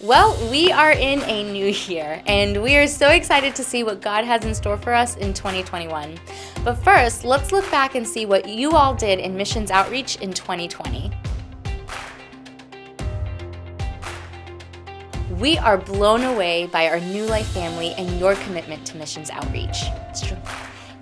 Well, we are in a new year, and we are so excited to see what God has in store for us in 2021. But first, let's look back and see what you all did in missions outreach in 2020. We are blown away by our New Life family and your commitment to missions outreach. It's true.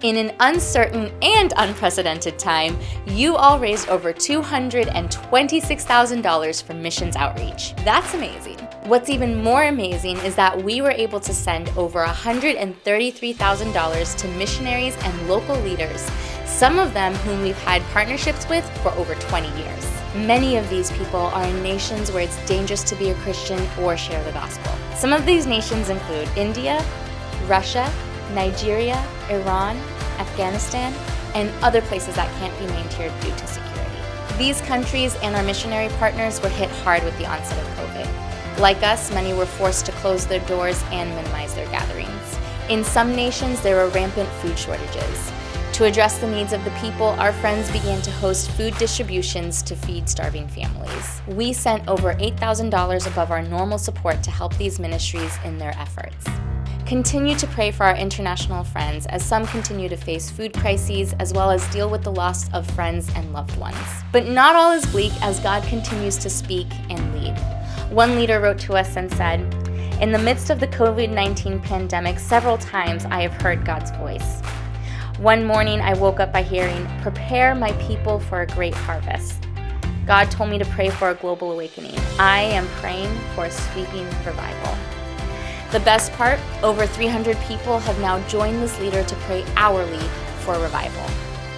In an uncertain and unprecedented time, you all raised over $226,000 for missions outreach. That's amazing. What's even more amazing is that we were able to send over $133,000 to missionaries and local leaders, some of them whom we've had partnerships with for over 20 years. Many of these people are in nations where it's dangerous to be a Christian or share the gospel. Some of these nations include India, Russia, Nigeria, Iran, Afghanistan, and other places that can't be named here due to security. These countries and our missionary partners were hit hard with the onset of COVID. Like us, many were forced to close their doors and minimize their gatherings. In some nations, there were rampant food shortages. To address the needs of the people, our friends began to host food distributions to feed starving families. We sent over $8,000 above our normal support to help these ministries in their efforts. Continue to pray for our international friends as some continue to face food crises as well as deal with the loss of friends and loved ones. But not all is bleak as God continues to speak and lead. One leader wrote to us and said, "In the midst of the COVID-19 pandemic, several times I have heard God's voice. One morning I woke up by hearing, 'Prepare my people for a great harvest.' God told me to pray for a global awakening. I am praying for a sweeping revival." The best part, over 300 people have now joined this leader to pray hourly for revival.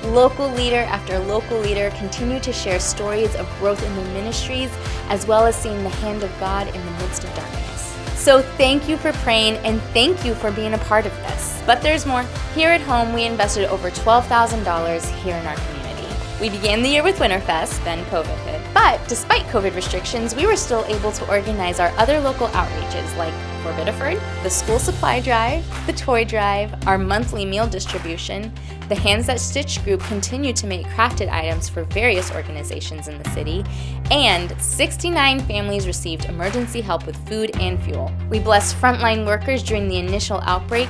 Local leader after local leader continue to share stories of growth in their ministries, as well as seeing the hand of God in the midst of darkness. So thank you for praying, and thank you for being a part of this. But there's more. Here at home, we invested over $12,000 here in our community. We began the year with Winterfest, then COVID hit. But despite COVID restrictions, we were still able to organize our other local outreaches like for Biddeford, the school supply drive, the toy drive, our monthly meal distribution. The Hands That Stitch group continued to make crafted items for various organizations in the city, and 69 families received emergency help with food and fuel. We blessed frontline workers during the initial outbreak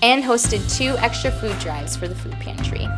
and hosted 2 extra food drives for the food pantry.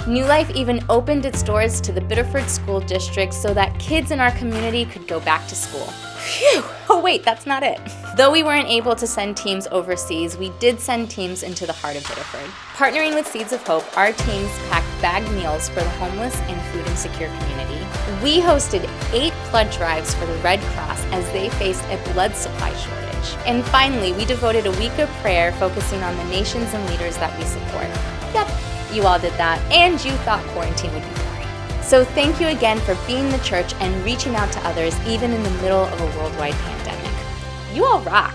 New Life even opened its doors to the Biddeford School District so that kids in our community could go back to school. Phew! Oh wait, that's not it. Though we weren't able to send teams overseas, we did send teams into the heart of Biddeford. Partnering with Seeds of Hope, our teams packed bagged meals for the homeless and food insecure community. We hosted 8 blood drives for the Red Cross as they faced a blood supply shortage. And finally, we devoted a week of prayer focusing on the nations and leaders that we support. Yep, you all did that, and you thought quarantine would be boring. So thank you again for being the church and reaching out to others even in the middle of a worldwide pandemic. You all rock!